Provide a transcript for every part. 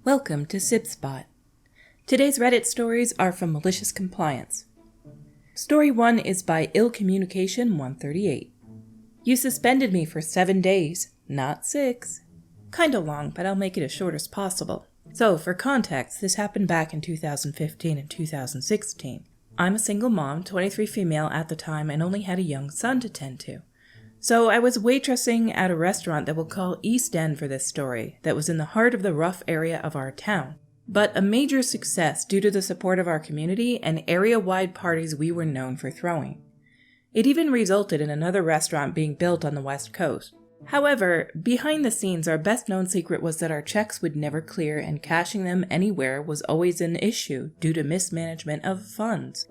Welcome to Sib Spot. Today's Reddit stories are from Malicious Compliance. Story 1 is by Ill Communication 138. You suspended me for 7 days, not 6. Kinda long, but I'll make it as short as possible. So, for context, this happened back in 2015 and 2016. I'm a single mom, 23 female at the time, and only had a young son to tend to. So I was waitressing at a restaurant that we'll call East End for this story, that was in the heart of the rough area of our town. But a major success due to the support of our community and area-wide parties we were known for throwing. It even resulted in another restaurant being built on the West Coast. However, behind the scenes, our best-known secret was that our checks would never clear and cashing them anywhere was always an issue due to mismanagement of funds.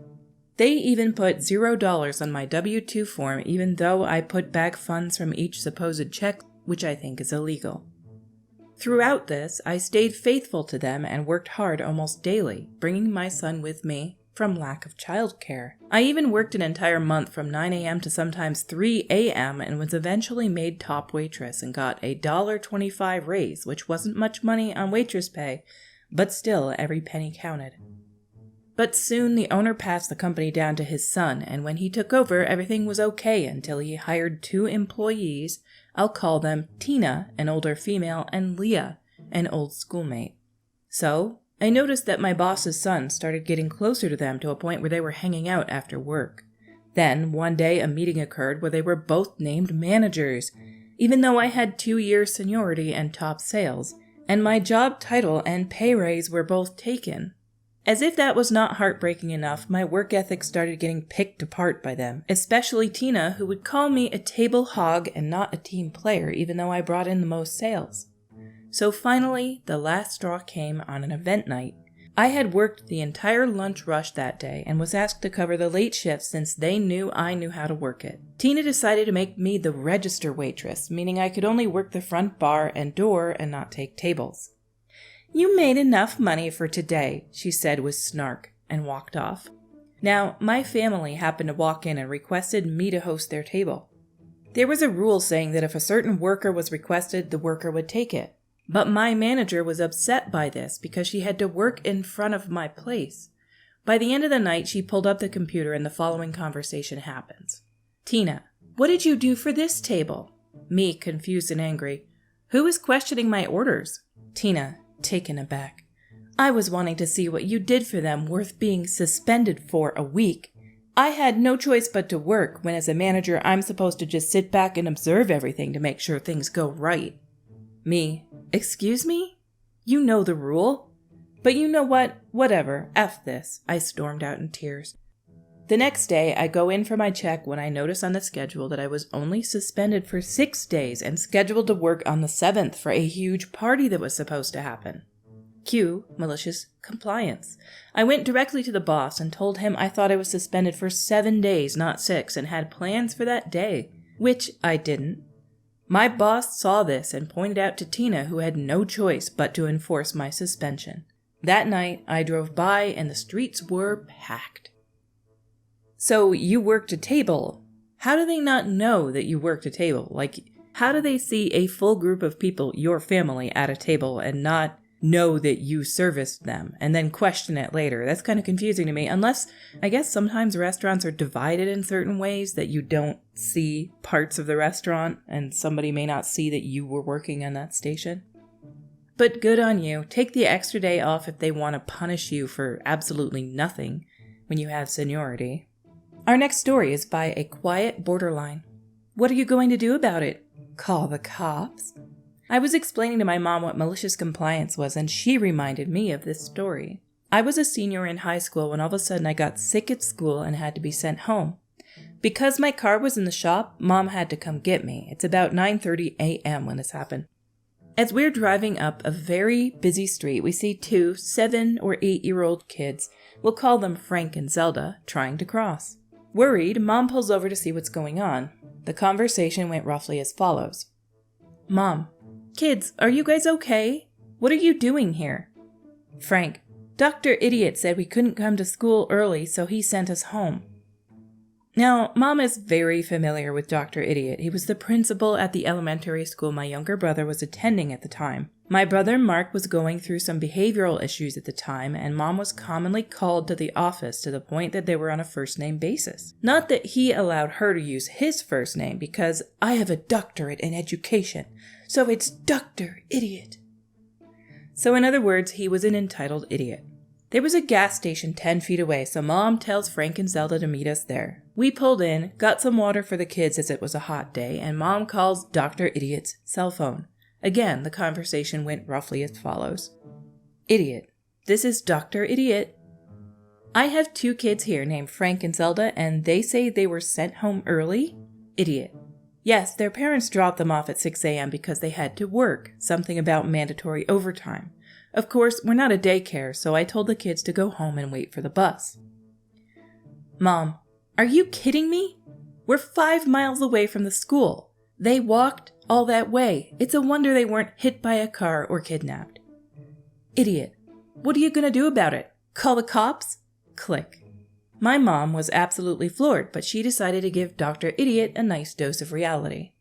They even put $0 on my W-2 form even though I put back funds from each supposed check, which I think is illegal. Throughout this, I stayed faithful to them and worked hard almost daily, bringing my son with me from lack of childcare. I even worked an entire month from 9 a.m. to sometimes 3 a.m. and was eventually made top waitress and got a $1.25 raise, which wasn't much money on waitress pay, but still every penny counted. But soon the owner passed the company down to his son, and when he took over, everything was okay until he hired 2 employees. I'll call them Tina, an older female, and Leah, an old schoolmate. So, I noticed that my boss's son started getting closer to them to a point where they were hanging out after work. Then, one day, a meeting occurred where they were both named managers, even though I had 2 years seniority and top sales, and my job title and pay raise were both taken. As if that was not heartbreaking enough, my work ethic started getting picked apart by them, especially Tina, who would call me a table hog and not a team player, even though I brought in the most sales. So finally, the last straw came on an event night. I had worked the entire lunch rush that day and was asked to cover the late shift since they knew I knew how to work it. Tina decided to make me the register waitress, meaning I could only work the front bar and door and not take tables. "You made enough money for today," she said with snark, and walked off. Now, my family happened to walk in and requested me to host their table. There was a rule saying that if a certain worker was requested, the worker would take it. But my manager was upset by this because she had to work in front of my place. By the end of the night, she pulled up the computer and the following conversation happens. "Tina, what did you do for this table?" Me, confused and angry. "Who is questioning my orders?" Tina, taken aback. "I was wanting to see what you did for them worth being suspended for a week. I had no choice but to work when as a manager I'm supposed to just sit back and observe everything to make sure things go right." Me, "Excuse me? You know the rule. But you know what? Whatever, F this." I stormed out in tears. The next day, I go in for my check when I notice on the schedule that I was only suspended for 6 days and scheduled to work on the 7th for a huge party that was supposed to happen. Cue Malicious Compliance. I went directly to the boss and told him I thought I was suspended for 7 days, not 6, and had plans for that day, which I didn't. My boss saw this and pointed out to Tina, who had no choice but to enforce my suspension. That night, I drove by and the streets were packed. "So you worked a table. How do they not know that you worked a table? Like, how do they see a full group of people, your family, at a table and not know that you serviced them and then question it later?" That's kind of confusing to me, unless I guess sometimes restaurants are divided in certain ways that you don't see parts of the restaurant and somebody may not see that you were working on that station. But good on you. Take the extra day off if they want to punish you for absolutely nothing when you have seniority. Our next story is by a quiet borderline. "What are you going to do about it? Call the cops?" I was explaining to my mom what malicious compliance was, and she reminded me of this story. I was a senior in high school when all of a sudden I got sick at school and had to be sent home. Because my car was in the shop, Mom had to come get me. It's about 9:30 a.m. when this happened. As we're driving up a very busy street, we see 2 7- or 8-year-old kids, we'll call them Frank and Zelda, trying to cross. Worried, Mom pulls over to see what's going on. The conversation went roughly as follows. "Mom, kids, are you guys okay? What are you doing here?" Frank, "Dr. Idiot said we couldn't come to school early, so he sent us home." Now, Mom is very familiar with Dr. Idiot. He was the principal at the elementary school my younger brother was attending at the time. My brother Mark was going through some behavioral issues at the time, and Mom was commonly called to the office to the point that they were on a first-name basis. Not that he allowed her to use his first name, because I have a doctorate in education, so it's Dr. Idiot. So in other words, he was an entitled idiot. There was a gas station 10 feet away, so Mom tells Frank and Zelda to meet us there. We pulled in, got some water for the kids as it was a hot day, and Mom calls Dr. Idiot's cell phone. Again, the conversation went roughly as follows. Idiot. This is Dr. Idiot. I have 2 kids here named Frank and Zelda, and they say they were sent home early? Idiot. Yes, their parents dropped them off at 6 a.m. because they had to work, something about mandatory overtime. Of course, we're not a daycare, so I told the kids to go home and wait for the bus. Mom, are you kidding me? We're 5 miles away from the school. They walked all that way. It's a wonder they weren't hit by a car or kidnapped. Idiot. What are you going to do about it? Call the cops? Click. My mom was absolutely floored, but she decided to give Dr. Idiot a nice dose of reality.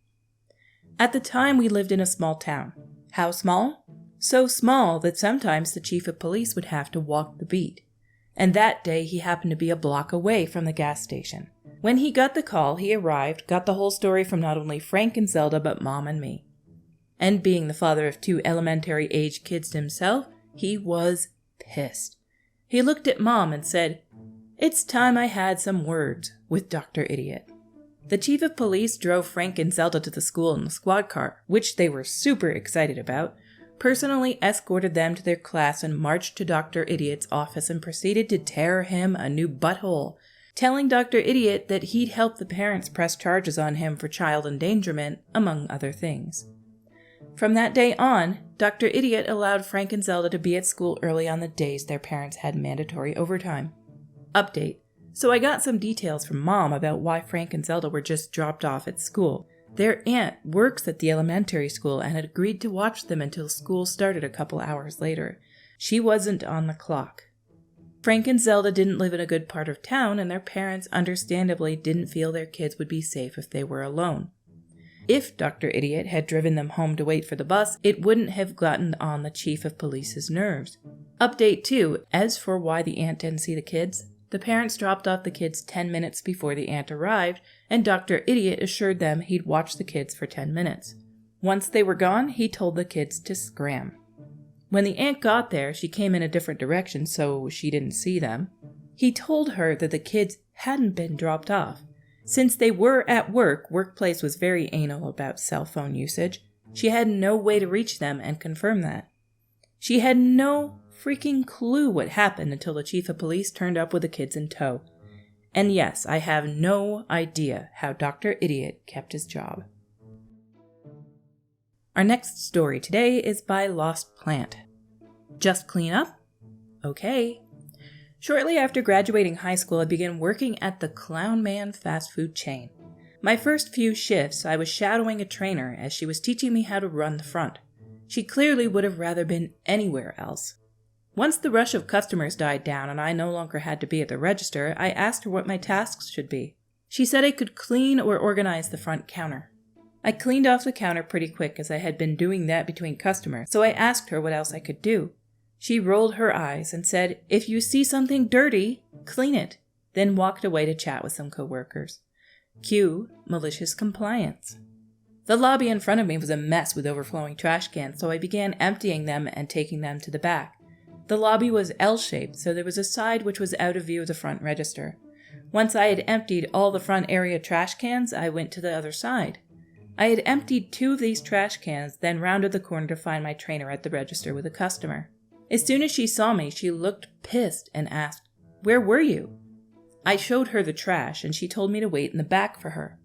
At the time, we lived in a small town. How small? So small that sometimes the chief of police would have to walk the beat. And that day, he happened to be a block away from the gas station. When he got the call, he arrived, got the whole story from not only Frank and Zelda, but Mom and me. And being the father of 2 elementary-age kids himself, he was pissed. He looked at Mom and said, "It's time I had some words with Dr. Idiot." The chief of police drove Frank and Zelda to the school in the squad car, which they were super excited about, personally escorted them to their class and marched to Dr. Idiot's office and proceeded to tear him a new butthole, telling Dr. Idiot that he'd help the parents press charges on him for child endangerment, among other things. From that day on, Dr. Idiot allowed Frank and Zelda to be at school early on the days their parents had mandatory overtime. Update. So I got some details from Mom about why Frank and Zelda were just dropped off at school. Their aunt works at the elementary school and had agreed to watch them until school started a couple hours later. She wasn't on the clock. Frank and Zelda didn't live in a good part of town, and their parents understandably didn't feel their kids would be safe if they were alone. If Dr. Idiot had driven them home to wait for the bus, it wouldn't have gotten on the chief of police's nerves. Update 2. As for why the aunt didn't see the kids, the parents dropped off the kids 10 minutes before the aunt arrived, and Dr. Idiot assured them he'd watch the kids for 10 minutes. Once they were gone, he told the kids to scram. When the aunt got there, she came in a different direction, so she didn't see them. He told her that the kids hadn't been dropped off. Since they were at work, Workplace was very anal about cell phone usage. She had no way to reach them and confirm that. She had no freaking clue what happened until the chief of police turned up with the kids in tow. And yes, I have no idea how Dr. Idiot kept his job. Our next story today is by Lost Plant. Just clean up? Okay. Shortly after graduating high school, I began working at the Clown Man fast food chain. My first few shifts, I was shadowing a trainer as she was teaching me how to run the front. She clearly would have rather been anywhere else. Once the rush of customers died down and I no longer had to be at the register, I asked her what my tasks should be. She said I could clean or organize the front counter. I cleaned off the counter pretty quick as I had been doing that between customers, so I asked her what else I could do. She rolled her eyes and said, "If you see something dirty, clean it," then walked away to chat with some coworkers. Cue Malicious Compliance. The lobby in front of me was a mess with overflowing trash cans, so I began emptying them and taking them to the back. The lobby was L-shaped, so there was a side which was out of view of the front register. Once I had emptied all the front area trash cans, I went to the other side. I had emptied 2 of these trash cans, then rounded the corner to find my trainer at the register with a customer. As soon as she saw me, she looked pissed and asked, "Where were you?" I showed her the trash, and she told me to wait in the back for her.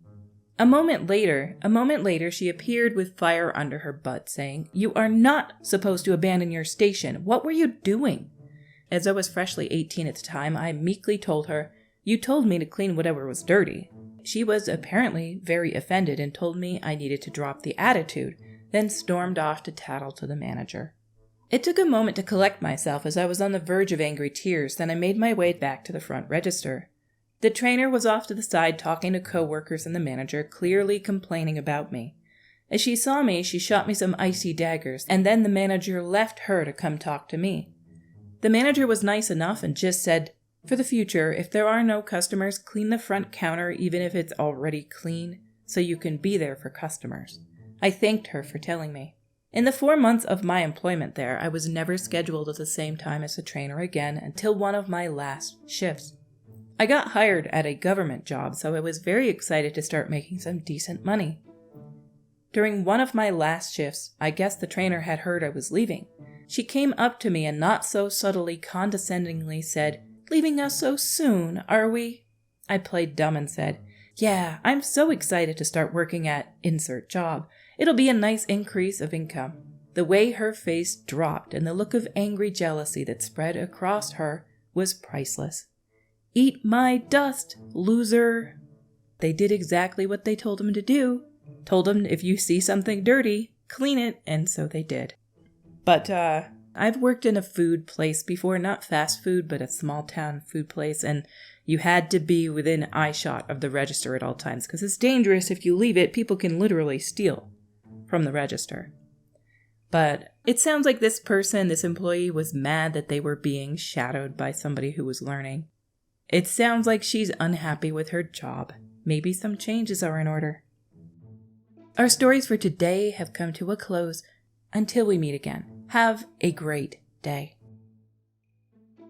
A moment later, she appeared with fire under her butt, saying, "You are not supposed to abandon your station. What were you doing?" As I was freshly 18 at the time, I meekly told her, "You told me to clean whatever was dirty." She was apparently very offended and told me I needed to drop the attitude, then stormed off to tattle to the manager. It took a moment to collect myself as I was on the verge of angry tears, then I made my way back to the front register. The trainer was off to the side talking to coworkers and the manager, clearly complaining about me. As she saw me, she shot me some icy daggers, and then the manager left her to come talk to me. The manager was nice enough and just said, "For the future, if there are no customers, clean the front counter even if it's already clean, so you can be there for customers." I thanked her for telling me. In the 4 months of my employment there, I was never scheduled at the same time as the trainer again until one of my last shifts. I got hired at a government job, so I was very excited to start making some decent money. During one of my last shifts, I guess the trainer had heard I was leaving. She came up to me and not so subtly condescendingly said, "Leaving us so soon, are we?" I played dumb and said, "Yeah, I'm so excited to start working at insert job. It'll be a nice increase of income." The way her face dropped and the look of angry jealousy that spread across her was priceless. "Eat my dust, loser." They did exactly what they told him to do. Told him if you see something dirty, clean it, and so they did. But I've worked in a food place before, not fast food, but a small town food place, and you had to be within eyeshot of the register at all times, because it's dangerous if you leave it. People can literally steal from the register. But it sounds like this employee, was mad that they were being shadowed by somebody who was learning. It sounds like she's unhappy with her job. Maybe some changes are in order. Our stories for today have come to a close. Until we meet again, have a great day.